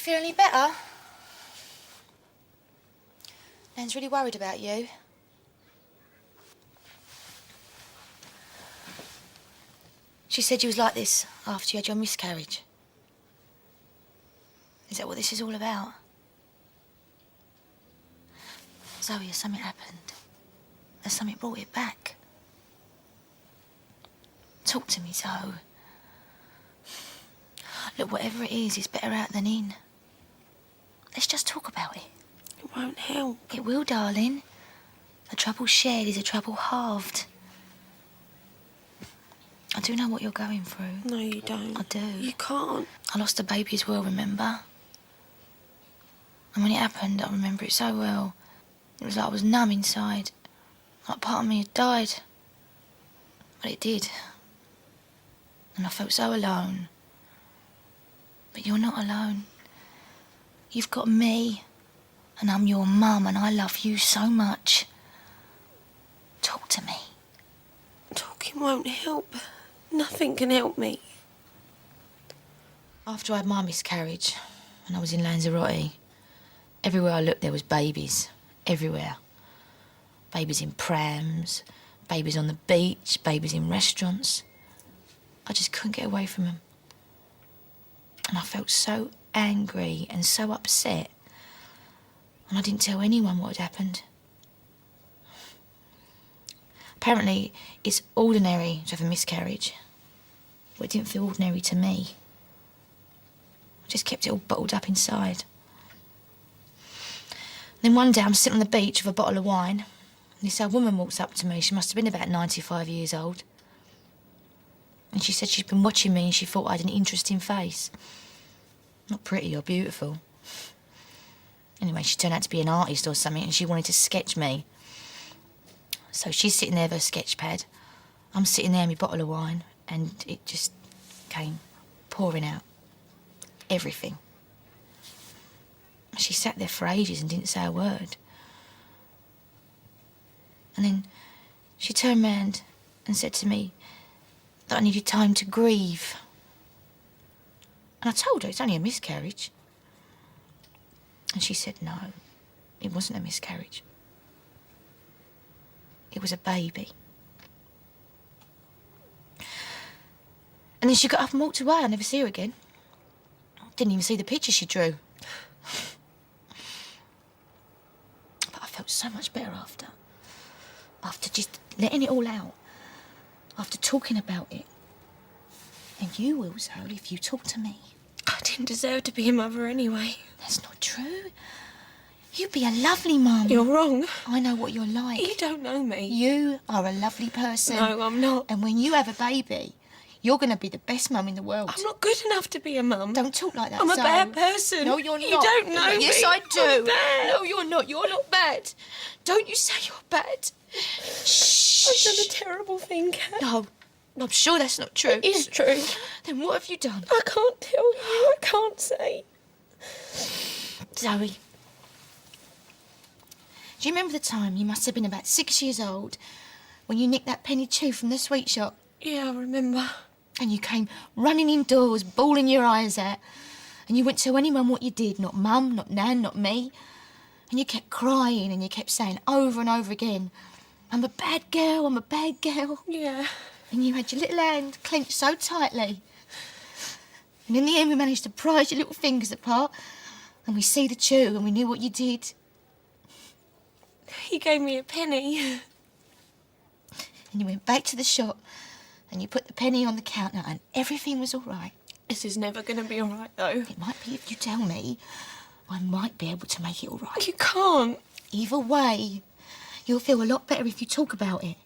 feel any better? Nan's really worried about you. She said you was like this after you had your miscarriage. Is that what this is all about? Zoe, has something happened? Has something brought it back? Talk to me, Zoe. Look, whatever it is, it's better out than in. Let's just talk about it. It won't help. It will, darling. A trouble shared is a trouble halved. I do know what you're going through. No, you don't. I do. You can't. I lost a baby as well, remember? And when it happened, I remember it so well. It was like I was numb inside. Like part of me had died. But it did. And I felt so alone. But you're not alone. You've got me. And I'm your mum, and I love you so much. Talk to me. Talking won't help. Nothing can help me. After I had my miscarriage, and I was in Lanzarote, everywhere I looked there was babies. Everywhere. Babies in prams, babies on the beach, babies in restaurants. I just couldn't get away from them. And I felt so angry and so upset. And I didn't tell anyone what had happened. Apparently, it's ordinary to have a miscarriage. But it didn't feel ordinary to me. I just kept it all bottled up inside. Then one day I'm sitting on the beach with a bottle of wine. And this old woman walks up to me. She must have been about 95 years old. And she said she'd been watching me and she thought I had an interesting face. Not pretty or beautiful. Anyway, she turned out to be an artist or something and she wanted to sketch me. So she's sitting there with her sketch pad. I'm sitting there with my bottle of wine and it just came pouring out. Everything. She sat there for ages and didn't say a word. And then she turned round and said to me that I needed time to grieve. And I told her it's only a miscarriage. And she said no, it wasn't a miscarriage. It was a baby. And then she got up and walked away. I never see her again. Didn't even see the picture she drew. But I felt so much better after. After just letting it all out. After talking about it. And you will, Zoe, if you talk to me. I didn't deserve to be a mother anyway. That's not true. You'd be a lovely mum. You're wrong. I know what you're like. You don't know me. You are a lovely person. No, I'm not. And when you have a baby, you're going to be the best mum in the world. I'm not good enough to be a mum. Don't talk like that, I'm a Zoe. bad person. No, you're not. You don't know me. Yes, I do. I'm bad. No, you're not. You're not bad. Don't you say you're bad. Shh. I've done a terrible thing, Kat. No, I'm sure that's not true. It is true. Then what have you done? I can't tell you. I can't say. Zoe, do you remember the time, you must have been about 6 years old, when you nicked that penny chew from the sweet shop? Yeah, I remember. And you came running indoors, bawling your eyes out. And you wouldn't tell anyone what you did, not Mum, not Nan, not me. And you kept crying and you kept saying over and over again, I'm a bad girl, I'm a bad girl. Yeah. And you had your little hand clenched so tightly. And in the end we managed to prise your little fingers apart and we see the chew and we knew what you did. He gave me a penny. And you went back to the shop and you put the penny on the counter and everything was all right. This is never going to be all right, though. It might be if you tell me. I might be able to make it all right. You can't. Either way, you'll feel a lot better if you talk about it.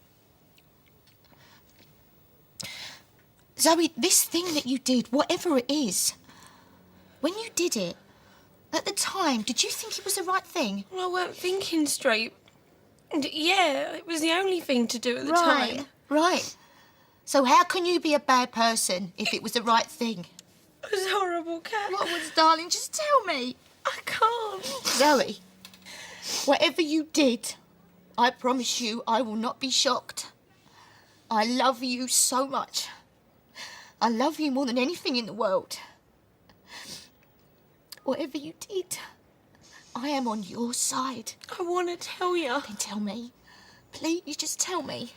Zoe, this thing that you did, whatever it is, when you did it, at the time, did you think it was the right thing? Well, I weren't thinking straight. And yeah, it was the only thing to do at the time. Right. So how can you be a bad person if it was the right thing? It was horrible, Kat. What was, darling? Just tell me. I can't. Zoe, whatever you did, I promise you I will not be shocked. I love you so much. I love you more than anything in the world. Whatever you did, I am on your side. I want to tell you. Then tell me. Please, just tell me.